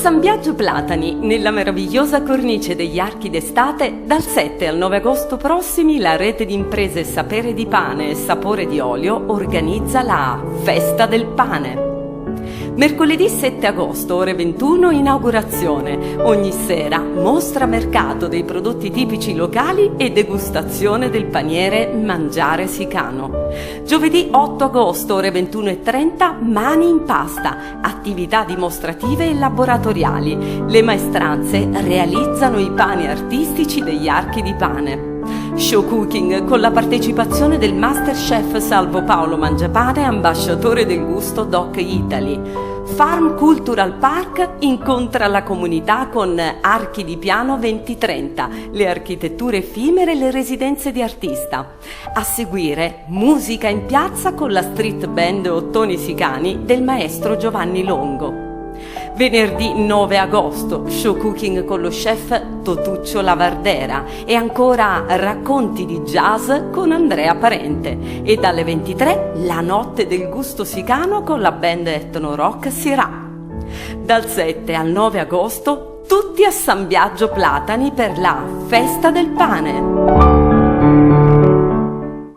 San Biagio Platani, nella meravigliosa cornice degli Archi d'Estate, dal 7 al 9 agosto prossimi la rete di imprese Sapere di Pane e Sapore di Olio organizza la Festa del Pane. Mercoledì 7 agosto, ore 21, inaugurazione. Ogni sera mostra mercato dei prodotti tipici locali e degustazione del paniere Mangiare Sicano. Giovedì 8 agosto, ore 21:30, Mani in Pasta, attività dimostrative e laboratoriali. Le maestranze realizzano i pani artistici degli Archi di Pane. Show cooking con la partecipazione del Masterchef Salvo Paolo Mangiapane, ambasciatore del gusto Doc Italy. Farm Cultural Park incontra la comunità con Archi di Piano 2030, le architetture effimere e le residenze di artista. A seguire musica in piazza con la street band Ottoni Sicani del maestro Giovanni Longo. Venerdì 9 agosto, show cooking con lo chef Totuccio Lavardera e ancora racconti di jazz con Andrea Parente. E dalle 23 la notte del gusto sicano con la band etno rock Sirà. Dal 7 al 9 agosto tutti a San Biagio Platani per la Festa del Pane.